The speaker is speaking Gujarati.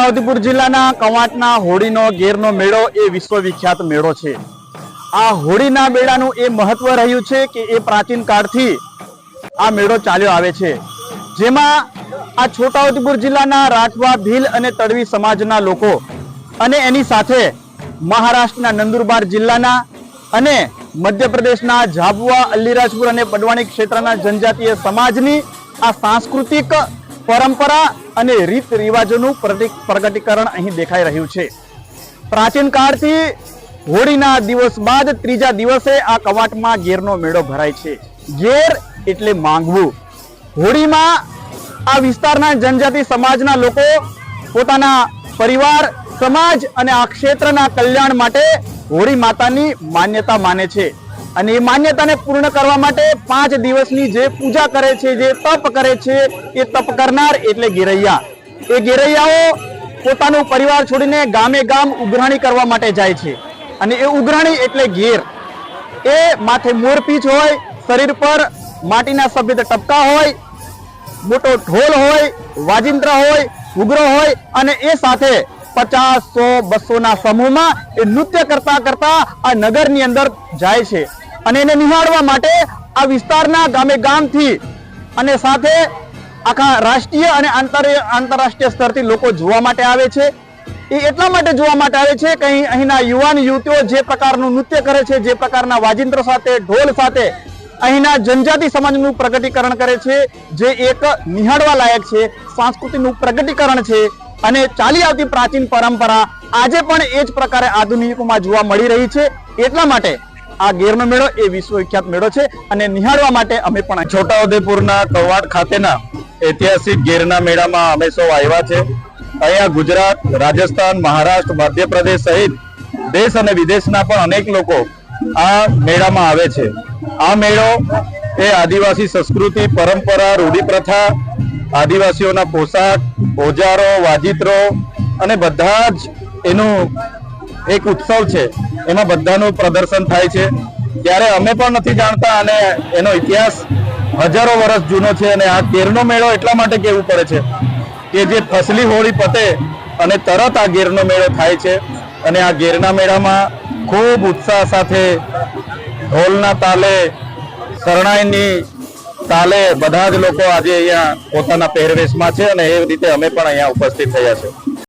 છોટાઉદેપુર જિલ્લાના કવાંટના હોળીનો ગેરનો મેળો એ વિશ્વવિખ્યાત મેળો છે। આ હોળીના મેળાનું એ મહત્વ રહ્યું છે કે એ પ્રાચીન કાળથી આ મેળો ચાલ્યો આવે છે, જેમાં આ છોટાઉદેપુર જિલ્લાના રાઠવા, ભીલ અને તડવી સમાજના લોકો અને એની સાથે મહારાષ્ટ્રના નંદુરબાર જિલ્લાના અને મધ્યપ્રદેશના ઝાબુઆ, અલીરાજપુર અને બડવાણી ક્ષેત્રના જનજાતીય સમાજની આ સાંસ્કૃતિક પરંપરા અને રીત રિવાજોનું પ્રગટીકરણ અહીં દેખાઈ રહ્યું છે। પ્રાચીન કાળથી હોળીના દિવસ બાદ ત્રીજા દિવસે આ કવાંટમાં ગેરનો મેળો ભરાય છે। ગેર એટલે માંગવું। હોળીમાં આ વિસ્તારના જનજાતિ સમાજના લોકો પોતાના પરિવાર, સમાજ અને આ ક્ષેત્રના કલ્યાણ માટે હોળી માતાની માન્યતા માને છે અને એ માન્યતાને પૂર્ણ કરવા માટે 5 દિવસની જે પૂજા કરે છે, જે તપ કરે છે, એ તપ કરનાર એટલે ગેરૈયા। એ ગેરૈયાઓ પોતાનું પરિવાર છોડીને ગામે ગામ ઉઘરાણી કરવા માટે જાય છે અને એ ઉઘરાણી એટલે ગેર। એ માથે મોરપીંછ હોય, શરીર પર માટીના સફેદ ટપકા હોય, મોટો ઢોલ હોય, વાજિંત્ર હોય, ઘૂઘરો હોય અને એ સાથે 50, 100, 200 ના સમૂહમાં એ નૃત્ય કરતા કરતા આ નગરની અંદર જાય છે અને એને નિહાળવા માટે આ વિસ્તારના ગામે ગામથી અને સાથે આખા રાષ્ટ્રીય અને આંતરરાષ્ટ્રીય સ્તરથી લોકો જોવા માટે આવે છે। એ એટલા માટે જોવા માટે આવે છે કે અહીંના યુવાન યુવતીઓ જે પ્રકારનું નૃત્ય કરે છે, જે પ્રકારના વાજિંત્રો સાથે, ઢોલ સાથે અહીંના જનજાતિ સમાજનું પ્રગટીકરણ કરે છે, જે એક નિહાળવા લાયક છે, સંસ્કૃતિનું પ્રગટીકરણ છે અને ચાલી આવતી પ્રાચીન પરંપરા આજે પણ એ જ પ્રકારે આધુનિકમાં જોવા મળી રહી છે। એટલા માટે આ ગેરનો મેળો એ વિશ્વવિખ્યાત મેળો છે અને નિહાળવા માટે અમે પણ છોટાઉદેપુરના કવાંટ ખાતેના ઐતિહાસિક ગેરના મેળામાં અમે સૌ આવ્યા છે। અહીંયા ગુજરાત, રાજસ્થાન, મહારાષ્ટ્ર, મધ્યપ્રદેશ સહિત દેશ અને વિદેશના પણ અનેક લોકો આ મેળામાં આવે છે। આ મેળો એ આદિવાસી સંસ્કૃતિ, પરંપરા, રૂઢિપ્રથા, આદિવાસીઓના પોશાક, ઓજારો, વાજિત્રો અને બધા જ એનું એક ઉત્સવ છે, એમાં બધાનું પ્રદર્શન થાય છે। ત્યારે અમે પણ નથી જાણતા અને એનો ઇતિહાસ હજારો વર્ષ જૂનો છે અને આ ગેરનો મેળો એટલા માટે કહેવું પડે છે કે જે ફસલી હોળી પતે અને તરત આ ગેરનો મેળો થાય છે અને આ ગેરના મેળામાં ખૂબ ઉત્સાહ સાથે ઢોલના તાલે, શરણાઈની તાલે બધા જ લોકો આજે અહીંયા પોતાના પહેરવેશમાં છે અને એ રીતે અમે પણ અહીંયા ઉપસ્થિત થયા છે।